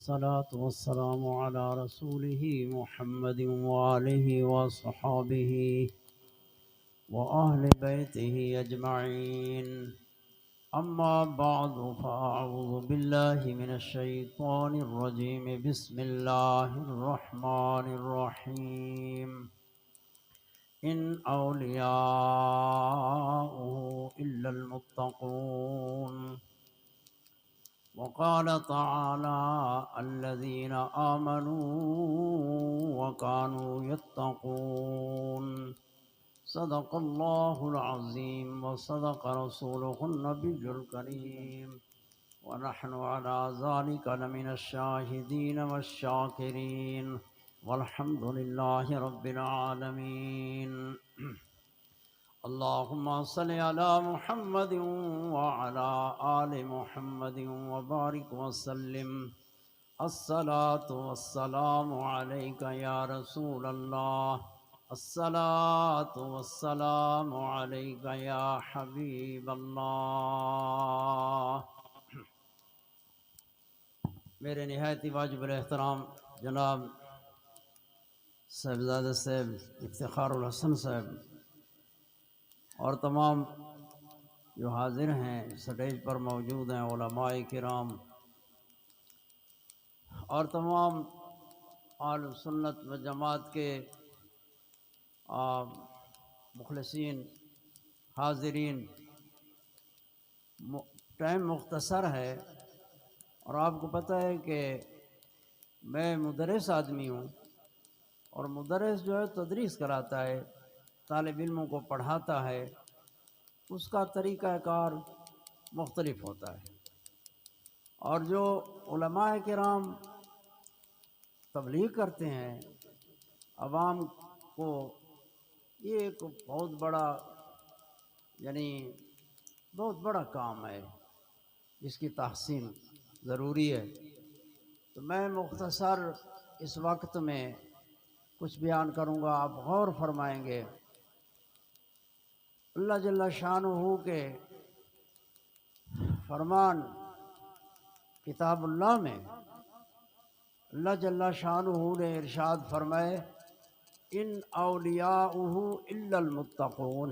والصلاة والسلام على رسوله محمد وآله وصحابه وأهل بيته أجمعين. أما بعد فأعوذ بالله من الشيطان الرجيم. بسم الله الرحمن الرحيم. إن أولياؤه إلا المتقون. وقال تعالى الذين آمنوا وكانوا يتقون. صدق الله العظيم وصدق رسوله النبي الكريم، ونحن على ذلك لمن الشاهدين والشاكرين، والحمد لله رب العالمين. اللهم صل على محمد وعلى آل محمد وبارك وسلم. الصلاة والسلام عليك يا رسول الله. الصلاة والسلام عليك يا حبيب الله. میرے نہایت واجب الاحترام جناب صاحبزادہ صاحب افتخار الحسن صاحب اور تمام جو حاضر ہیں سٹیج پر موجود ہیں، علماء کرام اور تمام اہل سنت و جماعت کے مخلصین حاضرین. ٹائم مختصر ہے اور آپ کو پتہ ہے کہ میں مدرس آدمی ہوں، اور مدرس جو ہے تدریس کراتا ہے، طالب علموں کو پڑھاتا ہے، اس کا طریقہ کار مختلف ہوتا ہے. اور جو علماء کرام تبلیغ کرتے ہیں عوام کو، یہ ایک بہت بڑا کام ہے جس کی تحسین ضروری ہے. تو میں مختصر اس وقت میں کچھ بیان کروں گا، آپ غور فرمائیں گے. اللہ جل شانہ کے فرمان کتاب اللہ میں اللہ جل شانہ نے ارشاد فرمائے ان اولیاؤہ الا المتقون.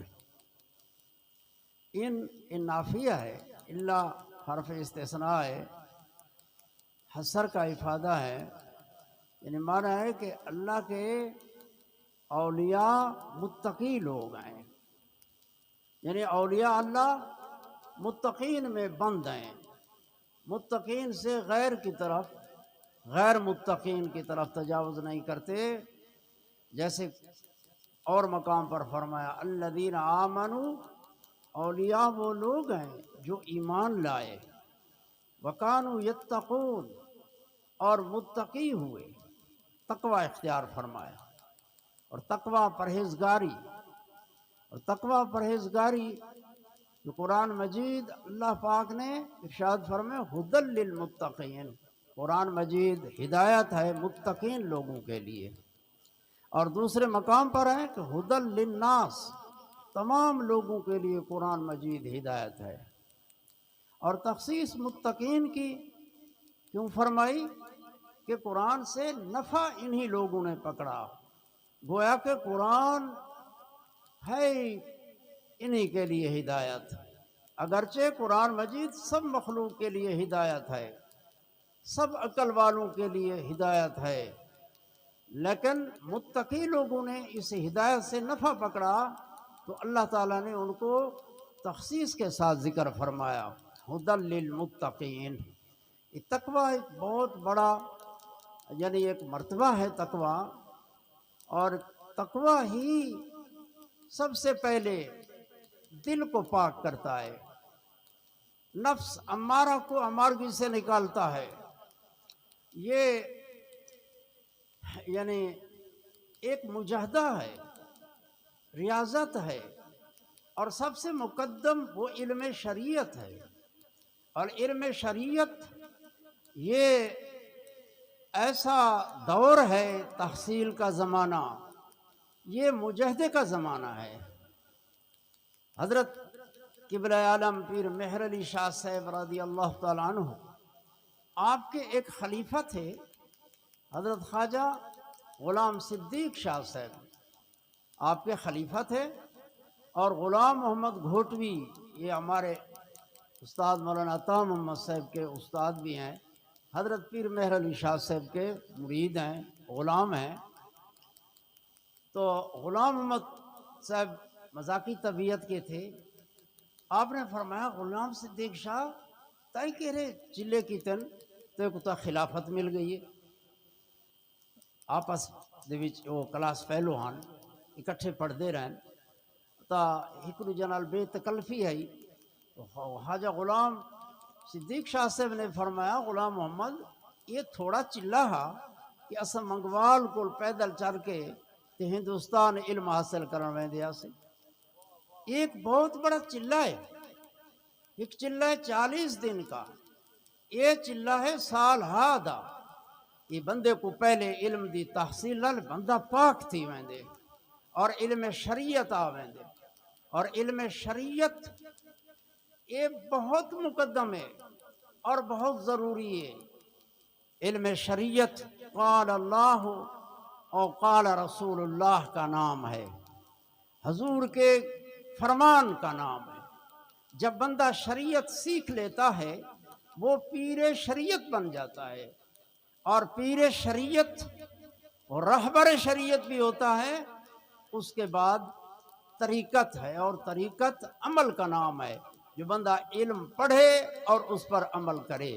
ان نافیہ ہے، الا حرف استثناء ہے، حصر کا افادہ ہے، یعنی معنی ہے کہ اللہ کے اولیاء متقی لوگ ہیں، یعنی اولیاء اللہ متقین میں بند ہیں، متقین سے غیر متقین کی طرف تجاوز نہیں کرتے. جیسے اور مقام پر فرمایا الذین آمنوا، اولیاء وہ لوگ ہیں جو ایمان لائے، وکانوا یتقون، اور متقی ہوئے، تقوی اختیار فرمایا. اور تقوی پرہیزگاری جو قرآن مجید اللہ پاک نے ارشاد فرمائے ھدی للمتقین، قرآن مجید ہدایت ہے متقین لوگوں کے لیے. اور دوسرے مقام پر ہے کہ ھدی للناس، تمام لوگوں کے لیے قرآن مجید ہدایت ہے. اور تخصیص متقین کی کیوں فرمائی؟ کہ قرآن سے نفع انہی لوگوں نے پکڑا، گویا کہ قرآن ہے انہی کے لیے ہدایت. اگرچہ قرآن مجید سب مخلوق کے لیے ہدایت ہے، سب عقل والوں کے لیے ہدایت ہے، لیکن متقی لوگوں نے اس ہدایت سے نفع پکڑا تو اللہ تعالیٰ نے ان کو تخصیص کے ساتھ ذکر فرمایا ھدی للمتقین. تقوی ایک بہت بڑا یعنی ایک مرتبہ ہے تقوی، اور تقوی ہی سب سے پہلے دل کو پاک کرتا ہے، نفس امارہ کو امارگی سے نکالتا ہے. یہ یعنی ایک مجاہدہ ہے، ریاضت ہے، اور سب سے مقدم وہ علم شریعت ہے. اور علم شریعت یہ ایسا دور ہے، تحصیل کا زمانہ، یہ مجاہدے کا زمانہ ہے. حضرت قبلہ عالم پیر مہر علی شاہ صاحب رضی اللہ تعالیٰ عنہ آپ کے ایک خلیفہ تھے حضرت خواجہ غلام صدیق شاہ صاحب، آپ کے خلیفہ تھے، اور غلام محمد گھوٹوی، یہ ہمارے استاد مولانا عطا محمد صاحب کے استاد بھی ہیں، حضرت پیر مہر علی شاہ صاحب کے مرید ہیں، غلام ہیں۔ تو غلام محمد صاحب مذاقی طبیعت کے تھے۔ آپ نے فرمایا غلام صدیق شاہ تائی کہہ رہے چلے کی تن تے کو تا خلافت مل گئی ہے۔ آپس دے وچ وہ کلاس فیلو ہن اکٹھے پڑھتے رہن تا ایک دوجے نال بے تکلفی آئی۔ خواجہ غلام صدیق شاہ صاحب نے فرمایا غلام محمد یہ تھوڑا چلا ہا کہ اسا منگوال کو پیدل چل کے تے ہندوستان علم حاصل کرن ویندے آسے۔ ایک بہت بڑا چلہ ہے، ایک چلہ ہے 40 دن کا، یہ چلہ ہے سال ہادا۔ یہ بندے کو پہلے علم دی تحصیل لال بندہ پاک تھی ویندے اور علم شریعت آ ویندے، اور علم شریعت یہ بہت مقدم ہے اور بہت ضروری ہے۔ علم شریعت قال اللہ اور قال رسول اللہ کا نام ہے، حضور کے فرمان کا نام ہے۔ جب بندہ شریعت سیکھ لیتا ہے وہ پیر شریعت بن جاتا ہے، اور پیر شریعت اور رہبر شریعت بھی ہوتا ہے۔ اس کے بعد طریقت ہے، اور طریقت عمل کا نام ہے، جو بندہ علم پڑھے اور اس پر عمل کرے۔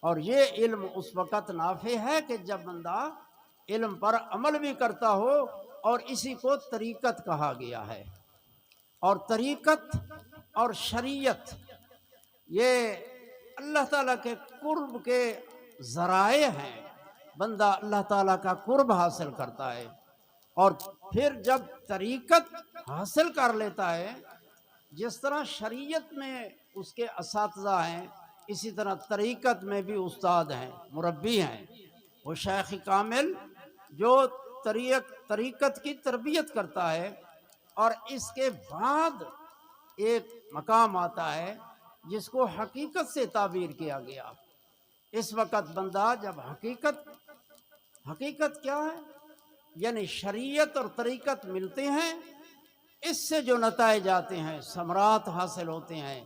اور یہ علم اس وقت نافع ہے کہ جب بندہ علم پر عمل بھی کرتا ہو، اور اسی کو طریقت کہا گیا ہے۔ اور طریقت اور شریعت یہ اللہ تعالیٰ کے قرب کے ذرائع ہیں۔ بندہ اللہ تعالیٰ کا قرب حاصل کرتا ہے، اور پھر جب طریقت حاصل کر لیتا ہے، جس طرح شریعت میں اس کے اساتذہ ہیں اسی طرح طریقت میں بھی استاد ہیں، مربی ہیں۔ وہ شیخ کامل جو طریقت کی تربیت کرتا ہے، اور اس کے بعد ایک مقام آتا ہے جس کو حقیقت سے تعبیر کیا گیا۔ اس وقت بندہ جب حقیقت کیا ہے، یعنی شریعت اور طریقت ملتے ہیں، اس سے جو نتائج آتے ہیں ثمرات حاصل ہوتے ہیں،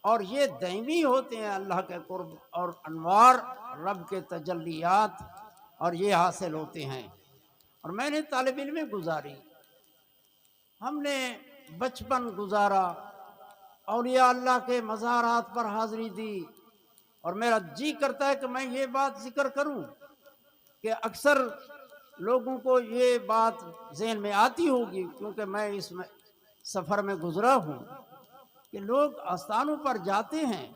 اور یہ دائمی ہوتے ہیں، اللہ کے قرب اور انوار رب کے تجلیات، اور یہ حاصل ہوتے ہیں۔ اور میں نے طالب علم گزاری، ہم نے بچپن گزارا، اولیاء اللہ کے مزارات پر حاضری دی، اور میرا جی کرتا ہے کہ میں یہ بات ذکر کروں کہ اکثر لوگوں کو یہ بات ذہن میں آتی ہوگی، کیونکہ میں اس میں سفر میں گزرا ہوں، کہ لوگ آستانوں پر جاتے ہیں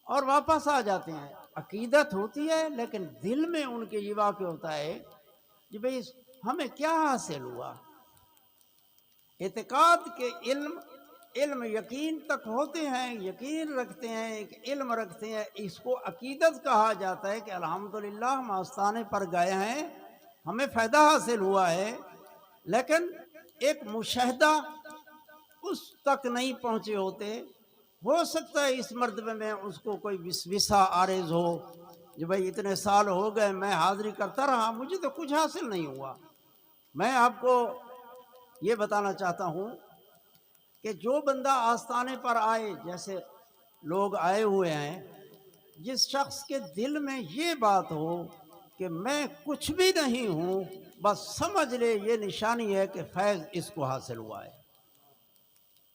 اور واپس آ جاتے ہیں، عقیدت ہوتی ہے لیکن دل میں ان کے یہ واقع ہوتا ہے کہ بھئی ہمیں کیا حاصل ہوا۔ اعتقاد کے علم یقین تک ہوتے ہیں، یقین رکھتے ہیں، ایک علم رکھتے ہیں، اس کو عقیدت کہا جاتا ہے کہ الحمدللہ ہم آستانے پر گئے ہیں، ہمیں فائدہ حاصل ہوا ہے، لیکن ایک مشاہدہ اس تک نہیں پہنچے ہوتے۔ ہو سکتا ہے اس مرتبے میں اس کو کوئی وسوسہ عارض ہو، جو بھائی اتنے سال ہو گئے میں حاضری کرتا رہا، مجھے تو کچھ حاصل نہیں ہوا۔ میں آپ کو یہ بتانا چاہتا ہوں کہ جو بندہ آستانے پر آئے، جیسے لوگ آئے ہوئے ہیں، جس شخص کے دل میں یہ بات ہو کہ میں کچھ بھی نہیں ہوں، بس سمجھ لے یہ نشانی ہے کہ فیض اس کو حاصل ہوا ہے۔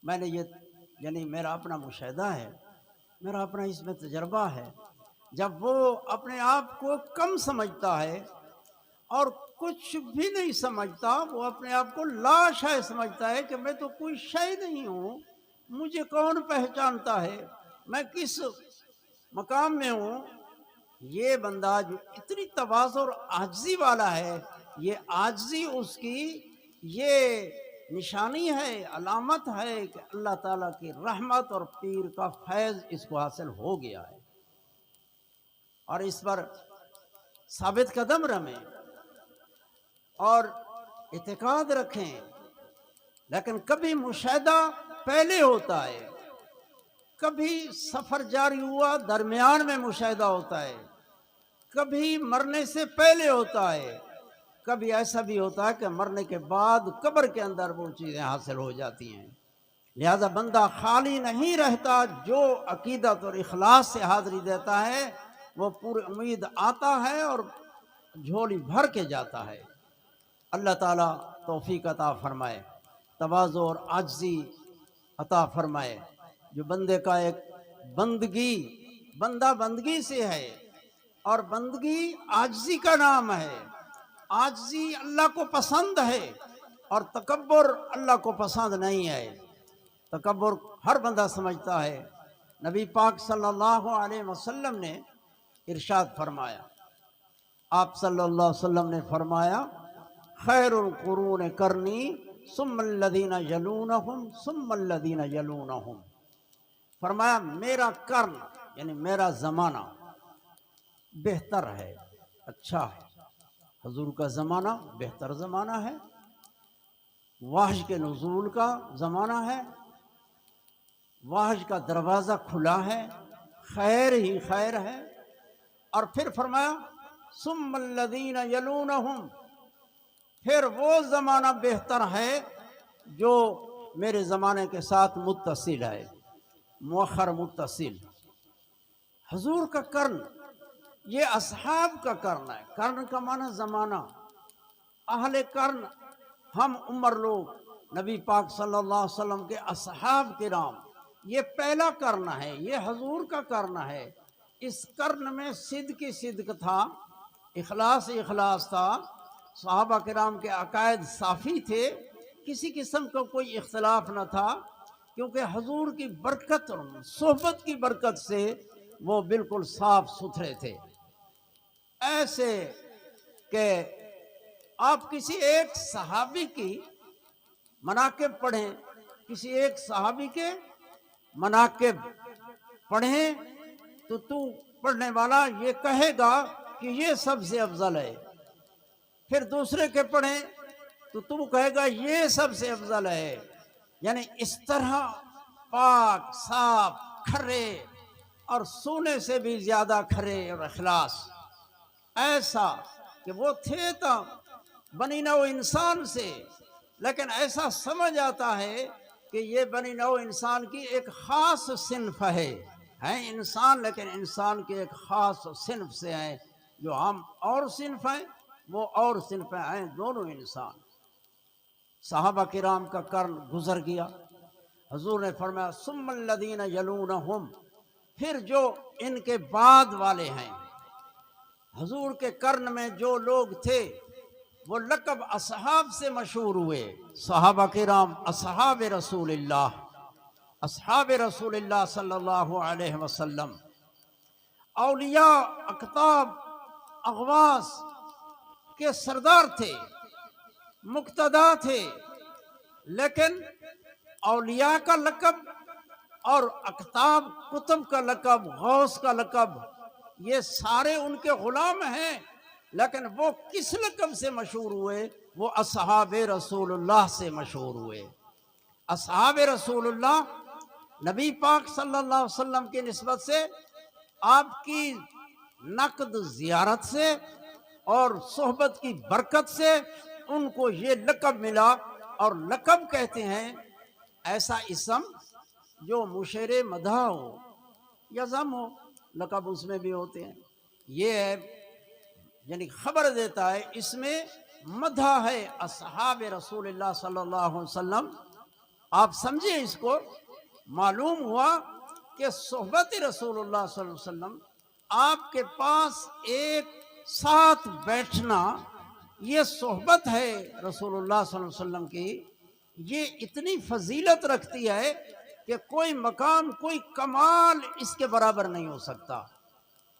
میں نے یہ یعنی میرا اپنا مشاہدہ ہے، میرا اپنا اس میں تجربہ ہے۔ جب وہ اپنے آپ کو کم سمجھتا ہے اور کچھ بھی نہیں سمجھتا، وہ اپنے آپ کو لا شے سمجھتا ہے کہ میں تو کوئی شے نہیں ہوں، مجھے کون پہچانتا ہے، میں کس مقام میں ہوں۔ یہ بندہ جو اتنی تواضع اور عاجزی والا ہے، یہ عاجزی اس کی یہ نشانی ہے، علامت ہے کہ اللہ تعالیٰ کی رحمت اور پیر کا فیض اس کو حاصل ہو گیا ہے، اور اس پر ثابت قدم رہیں اور اعتقاد رکھیں۔ لیکن کبھی مشاہدہ پہلے ہوتا ہے، کبھی سفر جاری ہوا درمیان میں مشاہدہ ہوتا ہے، کبھی مرنے سے پہلے ہوتا ہے، کبھی ایسا بھی ہوتا ہے کہ مرنے کے بعد قبر کے اندر وہ چیزیں حاصل ہو جاتی ہیں۔ لہذا بندہ خالی نہیں رہتا، جو عقیدت اور اخلاص سے حاضری دیتا ہے وہ پوری امید آتا ہے اور جھولی بھر کے جاتا ہے۔ اللہ تعالیٰ توفیق عطا فرمائے، تواضع اور عاجزی عطا فرمائے۔ جو بندے کا ایک بندہ بندگی سے ہے، اور بندگی عاجزی کا نام ہے۔ عاجزی اللہ کو پسند ہے، اور تکبر اللہ کو پسند نہیں ہے۔ تکبر ہر بندہ سمجھتا ہے۔ نبی پاک صلی اللہ علیہ وسلم نے ارشاد فرمایا، آپ صلی اللہ علیہ وسلم نے فرمایا، خیر القرون کرنی ثم الذین یلونہم ثم الذین یلونہم۔ فرمایا میرا کرن یعنی میرا زمانہ بہتر ہے، اچھا ہے۔ حضور کا زمانہ بہتر زمانہ ہے، وحی کے نزول کا زمانہ ہے، وحی کا دروازہ کھلا ہے، خیر ہی خیر ہے۔ اور پھر فرمایا ثم الذین یلونہم، پھر وہ زمانہ بہتر ہے جو میرے زمانے کے ساتھ متصل ہے، مؤخر متصل۔ حضور کا کرن یہ اصحاب کا کرن ہے۔ کرن کا معنی زمانہ، اہل کرن ہم عمر لوگ، نبی پاک صلی اللہ علیہ وسلم کے اصحاب کرام، یہ پہلا کرن ہے، یہ حضور کا کرن ہے۔ اس کرن میں صدق صدق تھا، اخلاص تھا، صحابہ کرام کے عقائد صافی تھے، کسی قسم کا کوئی اختلاف نہ تھا، کیونکہ حضور کی برکت اور صحبت کی برکت سے وہ بالکل صاف ستھرے تھے۔ ایسے کہ آپ کسی ایک صحابی کی مناقب پڑھیں، کسی ایک صحابی کے مناقب پڑھیں تو پڑھنے والا یہ کہے گا کہ یہ سب سے افضل ہے، پھر دوسرے کے پڑھیں تو کہے گا یہ سب سے افضل ہے۔ یعنی اس طرح پاک صاف کھرے اور سونے سے بھی زیادہ کھرے اور اخلاص، ایسا کہ وہ تھے تو بنی نوع انسان سے، لیکن ایسا سمجھ آتا ہے کہ یہ بنی نوع انسان کی ایک خاص صنف ہے انسان، لیکن انسان کے ایک خاص صنف سے ہیں، جو ہم اور صنف ہیں وہ اور صنف ہیں، دونوں انسان۔ صحابہ کرام کا کرن گزر گیا، حضور نے فرمایا ثم الذین یلونہم، پھر جو ان کے بعد والے ہیں۔ حضور کے کرن میں جو لوگ تھے وہ لقب اصحاب سے مشہور ہوئے، صحابہ کرام اصحاب رسول اللہ، اصحاب رسول اللہ صلی اللہ علیہ وسلم، اولیاء اقطاب اغواس کے سردار تھے، مقتدا تھے، لیکن اولیاء کا لقب اور اقطاب قطب کا لقب، غوث کا لقب، یہ سارے ان کے غلام ہیں، لیکن وہ کس لقب سے مشہور ہوئے؟ وہ اصحاب رسول اللہ سے مشہور ہوئے۔ اصحاب رسول اللہ نبی پاک صلی اللہ علیہ وسلم کی نسبت سے، آپ کی نقد زیارت سے اور صحبت کی برکت سے ان کو یہ لقب ملا۔ اور لقب کہتے ہیں ایسا اسم جو مشیر مدح ہو یا ذم ہو، لقب اس میں بھی ہوتے ہیں۔ یہ ہے یعنی خبر دیتا ہے، اس میں مدح ہے اصحاب رسول اللہ صلی اللہ علیہ وسلم۔ آپ سمجھیں اس کو، معلوم ہوا کہ صحبت رسول اللہ صلی اللہ علیہ وسلم، آپ کے پاس ایک ساتھ بیٹھنا، یہ صحبت ہے رسول اللہ صلی اللہ علیہ وسلم کی، یہ اتنی فضیلت رکھتی ہے کہ کوئی مقام، کوئی کمال اس کے برابر نہیں ہو سکتا۔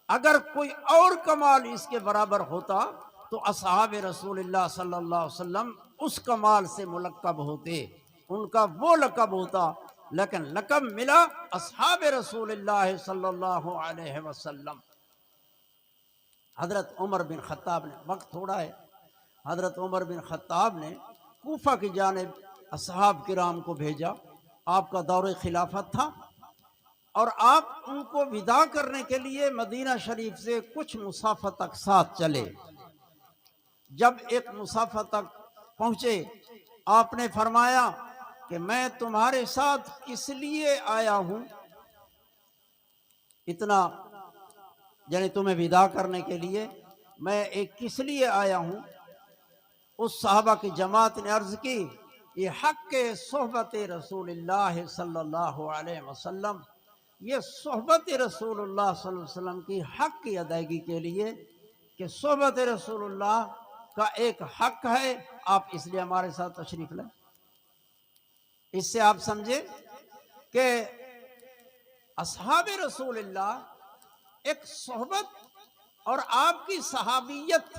اگر کوئی اور کمال اس کے برابر ہوتا تو اصحاب رسول اللہ صلی اللہ علیہ وسلم اس کمال سے ملقب ہوتے، ان کا وہ لقب ہوتا، لیکن لقب ملا اصحاب رسول اللہ صلی اللہ علیہ وسلم۔ حضرت عمر بن خطاب نے، وقت تھوڑا ہے، حضرت عمر بن خطاب نے کوفہ کی جانب اصحاب کرام کو بھیجا، آپ کا دور خلافت تھا، اور آپ ان کو ودا کرنے کے لیے مدینہ شریف سے کچھ مسافہ تک ساتھ چلے۔ جب ایک مسافہ تک پہنچے آپ نے فرمایا کہ میں تمہارے ساتھ کس لیے آیا ہوں، اتنا یعنی تمہیں ودا کرنے کے لیے میں ایک کس لیے آیا ہوں۔ اس صحابہ کی جماعت نے عرض کی یہ حق صحبت رسول اللہ صلی اللہ علیہ وسلم، یہ صحبت رسول اللہ صلی اللہ علیہ وسلم کی حق کی ادائیگی کے لیے کہ صحبت رسول اللہ کا ایک حق ہے، آپ اس لیے ہمارے ساتھ تشریف لائیں۔ اس سے آپ سمجھے کہ اصحاب رسول اللہ ایک صحبت اور آپ کی صحابیت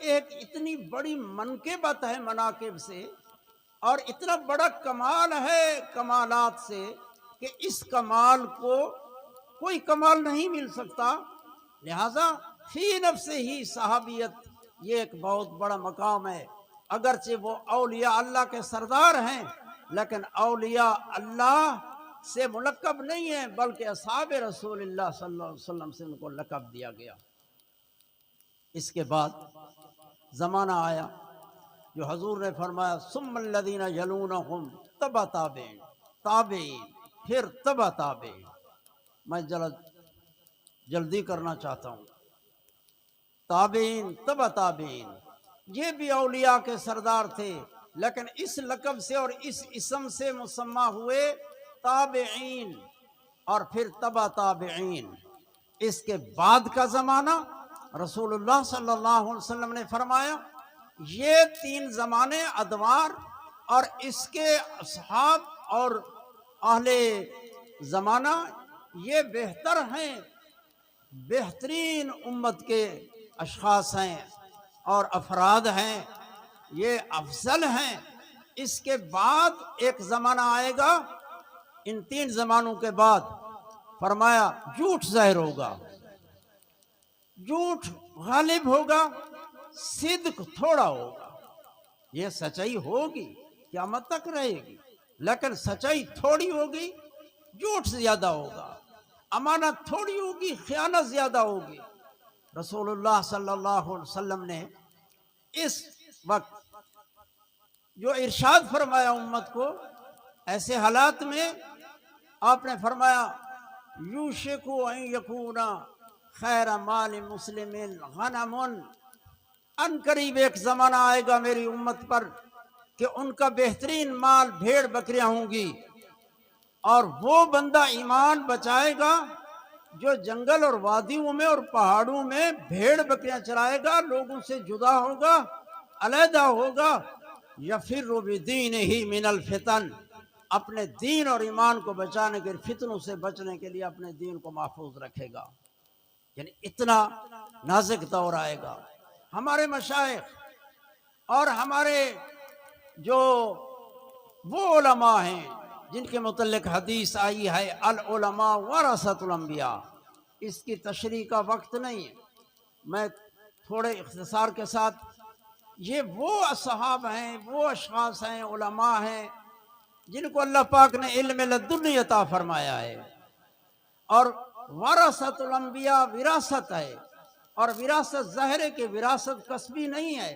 ایک اتنی بڑی منقبت ہے مناقب سے، اور اتنا بڑا کمال ہے کمالات سے کہ اس کمال کو کوئی کمال نہیں مل سکتا۔ لہذا فی نفس ہی صحابیت یہ ایک بہت بڑا مقام ہے، اگرچہ وہ اولیاء اللہ کے سردار ہیں لیکن اولیاء اللہ سے ملقب نہیں ہیں، بلکہ اصحاب رسول اللہ صلی اللہ علیہ وسلم سے ان کو لقب دیا گیا۔ اس کے بعد زمانہ آیا جو حضور نے فرمایا ثم الذین یلونہم تبع تابعین، تابعین پھر تبع تابعین۔ میں جلدی کرنا چاہتا ہوں، تابعین تبع تابعین یہ بھی اولیاء کے سردار تھے، لیکن اس لقب سے اور اس اسم سے مسمى ہوئے تابعین، اور پھر تبع تابعین۔ اس کے بعد کا زمانہ رسول اللہ صلی اللہ علیہ وسلم نے فرمایا یہ تین زمانے ادوار اور اس کے اصحاب اور اہل زمانہ یہ بہتر ہیں، بہترین امت کے اشخاص ہیں اور افراد ہیں، یہ افضل ہیں۔ اس کے بعد ایک زمانہ آئے گا، ان تین زمانوں کے بعد فرمایا جھوٹ ظاہر ہوگا، جھوٹ غالب ہوگا، صدق تھوڑا ہوگا۔ یہ سچائی ہوگی قیامت تک رہے گی، لیکن سچائی تھوڑی ہوگی، جھوٹ زیادہ ہوگا، امانت تھوڑی ہوگی، خیانت زیادہ ہوگی۔ رسول اللہ صلی اللہ علیہ وسلم نے اس وقت جو ارشاد فرمایا امت کو، ایسے حالات میں آپ نے فرمایا یوشک ان یکون خیر مال مسلم غنم، ان قریب ایک زمانہ آئے گا میری امت پر کہ ان کا بہترین مال بھیڑ بکریاں ہوں گی، اور وہ بندہ ایمان بچائے گا جو جنگل اور وادیوں میں اور پہاڑوں میں بھیڑ بکریاں چرائے گا، لوگوں سے جدا ہوگا، علیحدہ ہوگا، یفر بدینہ من الفتن، اپنے دین اور ایمان کو بچانے کے فتنوں سے بچنے کے لیے اپنے دین کو محفوظ رکھے گا۔ یعنی اتنا نازک دور آئے گا۔ ہمارے مشائخ اور ہمارے جو وہ علماء ہیں جن کے متعلق حدیث آئی ہے العلماء ورثۃ الانبیاء، اس کی تشریح کا وقت نہیں ہے، میں تھوڑے اختصار کے ساتھ، یہ وہ اصحاب ہیں، وہ اشخاص ہیں، علماء ہیں جن کو اللہ پاک نے علم لدنی عطا فرمایا ہے، اور ورثۃ الانبیاء وراثت ہے، اور وراثت ظاہر ہے کہ وراثت کسبی نہیں ہے،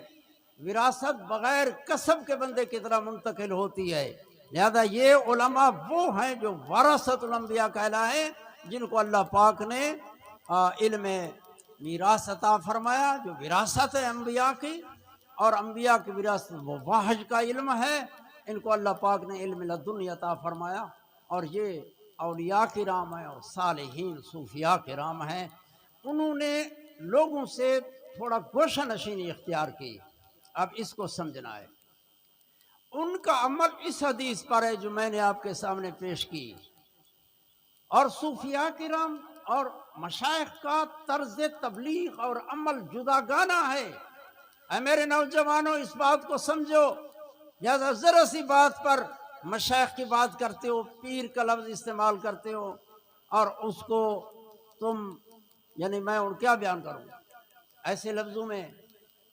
وراثت بغیر کسب کے بندے کی طرح منتقل ہوتی ہے۔ لہذا یہ علماء وہ ہیں جو ورثۃ الانبیاء کہلائے، جن کو اللہ پاک نے علم میراث عطا فرمایا، جو وراثت ہے انبیاء کی، اور انبیاء کی وراثت وہ وحی کا علم ہے، ان کو اللہ پاک نے علم لدنی عطا فرمایا، اور یہ اولیاء کرام ہیں اور صالحین صوفیاء کرام ہیں، انہوں نے لوگوں سے تھوڑا گوشہ نشینی اختیار کی۔ اب اس کو سمجھنا ہے، ان کا عمل اس حدیث پر ہے جو میں نے آپ کے سامنے پیش کی، اور صوفیاء کرام اور مشائخ کا طرز تبلیغ اور عمل جداگانہ ہے۔ اے میرے نوجوانوں اس بات کو سمجھو، لہذا ذرا سی بات پر مشائخ کی بات کرتے ہو، پیر کا لفظ استعمال کرتے ہو، اور اس کو تم یعنی میں ان کیا بیان کروں ایسے لفظوں میں،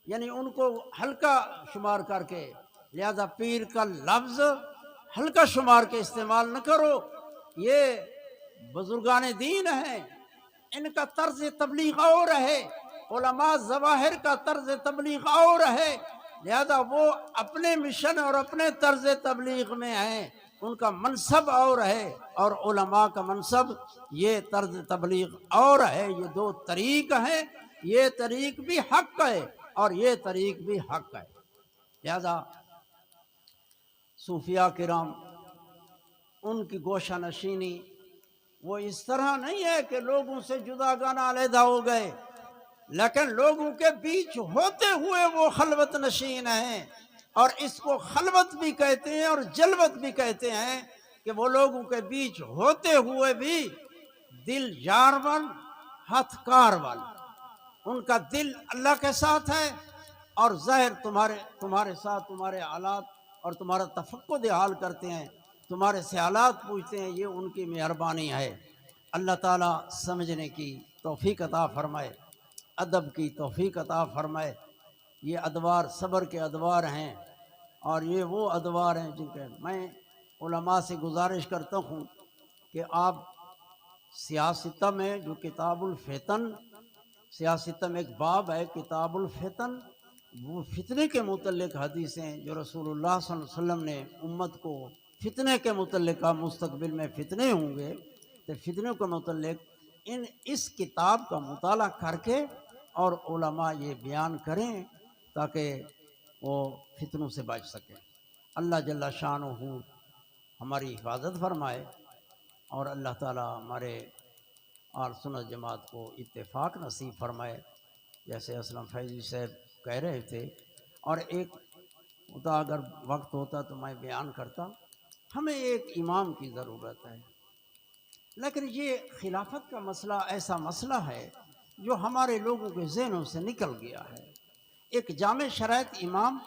یعنی ان کو ہلکا شمار کر کے، لہذا پیر کا لفظ ہلکا شمار کے استعمال نہ کرو، یہ بزرگان دین ہیں، ان کا طرز تبلیغ اور ہے، علماء ظواہر کا طرز تبلیغ اور ہے، لہذا وہ اپنے مشن اور اپنے طرز تبلیغ میں ہیں، ان کا منصب اور ہے، اور علماء کا منصب یہ طرز تبلیغ اور ہے۔ یہ دو طریق ہیں، یہ طریق بھی حق ہے اور یہ طریق بھی حق ہے۔ لہذا صوفیاء کرام، ان کی گوشہ نشینی وہ اس طرح نہیں ہے کہ لوگوں سے جداگانہ علیحدہ ہو گئے، لیکن لوگوں کے بیچ ہوتے ہوئے وہ خلوت نشین ہیں، اور اس کو خلوت بھی کہتے ہیں اور جلوت بھی کہتے ہیں، کہ وہ لوگوں کے بیچ ہوتے ہوئے بھی دل یار بن ہتھ کار بن، ان کا دل اللہ کے ساتھ ہے اور ظاہر تمہارے ساتھ تمہارے حالات اور تمہارا تفقد حال کرتے ہیں، تمہارے سے حالات پوچھتے ہیں، یہ ان کی مہربانی ہے۔ اللہ تعالیٰ سمجھنے کی توفیق عطا فرمائے، ادب کی توفیق عطا فرمائے۔ یہ ادوار صبر کے ادوار ہیں، اور یہ وہ ادوار ہیں جن کے میں علماء سے گزارش کرتا ہوں کہ آپ سیاستہ میں جو کتاب الفتن، سیاستہ میں ایک باب ہے کتاب الفتن، وہ فتنے کے متعلق حدیثیں جو رسول اللہ صلی اللہ علیہ وسلم نے امت کو فتنے کے متعلق مستقبل میں فتنے ہوں گے، تو فتنوں کے متعلق اس کتاب کا مطالعہ کر کے اور علماء یہ بیان کریں تاکہ وہ فتنوں سے بچ سکیں۔ اللہ جل شانہ ہماری حفاظت فرمائے، اور اللہ تعالیٰ ہمارے آل سنت جماعت کو اتفاق نصیب فرمائے، جیسے اسلم فیضی صاحب کہہ رہے تھے۔ اور ایک ہوتا، اگر وقت ہوتا تو میں بیان کرتا، ہمیں ایک امام کی ضرورت ہے، لیکن یہ خلافت کا مسئلہ ایسا مسئلہ ہے جو ہمارے لوگوں کے ذہنوں سے نکل گیا ہے۔ ایک جامع شرائط امام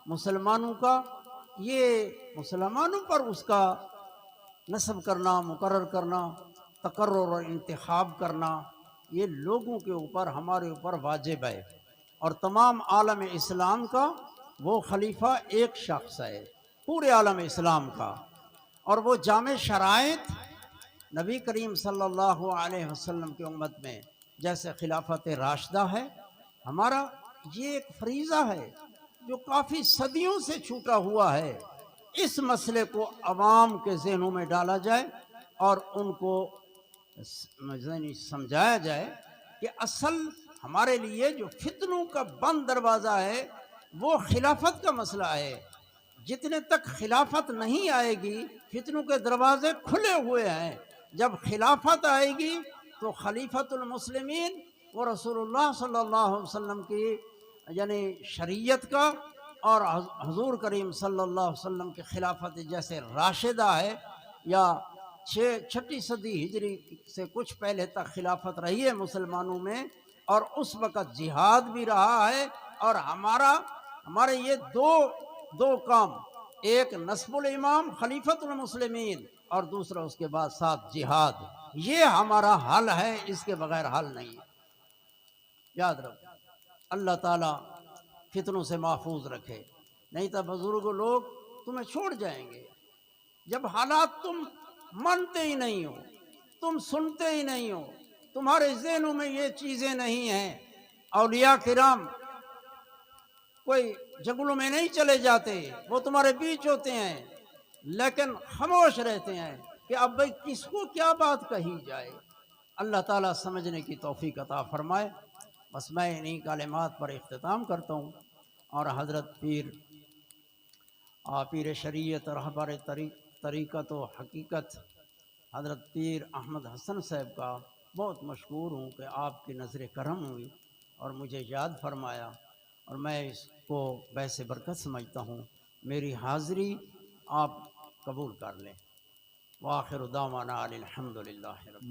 مسلمانوں کا، یہ مسلمانوں پر اس کا نصب کرنا، مقرر کرنا، تقرر اور انتخاب کرنا، یہ لوگوں کے اوپر، ہمارے اوپر واجب ہے، اور تمام عالم اسلام کا وہ خلیفہ ایک شخص ہے، پورے عالم اسلام کا، اور وہ جامع شرائط نبی کریم صلی اللہ علیہ وسلم کی امت میں جیسے خلافت راشدہ ہے ہمارا، یہ ایک فریضہ ہے جو کافی صدیوں سے چھوٹا ہوا ہے۔ اس مسئلے کو عوام کے ذہنوں میں ڈالا جائے اور ان کو سمجھایا جائے کہ اصل ہمارے لیے جو فتنوں کا بند دروازہ ہے وہ خلافت کا مسئلہ ہے۔ جتنے تک خلافت نہیں آئے گی فتنوں کے دروازے کھلے ہوئے ہیں، جب خلافت آئے گی تو خلیفۃ المسلمین وہ رسول اللہ صلی اللہ علیہ وسلم کی یعنی شریعت کا اور حضور کریم صلی اللہ علیہ وسلم کی خلافت جیسے راشدہ ہے، یا چھٹی صدی ہجری سے کچھ پہلے تک خلافت رہی ہے مسلمانوں میں، اور اس وقت جہاد بھی رہا ہے، اور ہمارے یہ دو کام، ایک نصب الامام خلیفۃ المسلمین اور دوسرا اس کے بعد ساتھ جہاد، یہ ہمارا حل ہے، اس کے بغیر حل نہیں ہے۔ یاد رکھو، اللہ تعالیٰ فتنوں سے محفوظ رکھے، نہیں تو بزرگ لوگ تمہیں چھوڑ جائیں گے۔ جب حالات تم مانتے ہی نہیں ہو، تم سنتے ہی نہیں ہو، تمہارے ذہنوں میں یہ چیزیں نہیں ہیں، اولیاء کرام کوئی جنگلوں میں نہیں چلے جاتے، وہ تمہارے بیچ ہوتے ہیں، لیکن خاموش رہتے ہیں کہ اب بھئی کس کو کیا بات کہی جائے۔ اللہ تعالیٰ سمجھنے کی توفیق عطا فرمائے۔ بس میں انہی کلمات پر اختتام کرتا ہوں، اور حضرت پیر شریعت رہبر طریقت و حقیقت حضرت پیر احمد حسن صاحب کا بہت مشکور ہوں کہ آپ کی نظر کرم ہوئی اور مجھے یاد فرمایا، اور میں اس کو باعث برکت سمجھتا ہوں۔ میری حاضری آپ قبول کر لیں۔ وآخر دعوانا الحمدللہ رب العالمین۔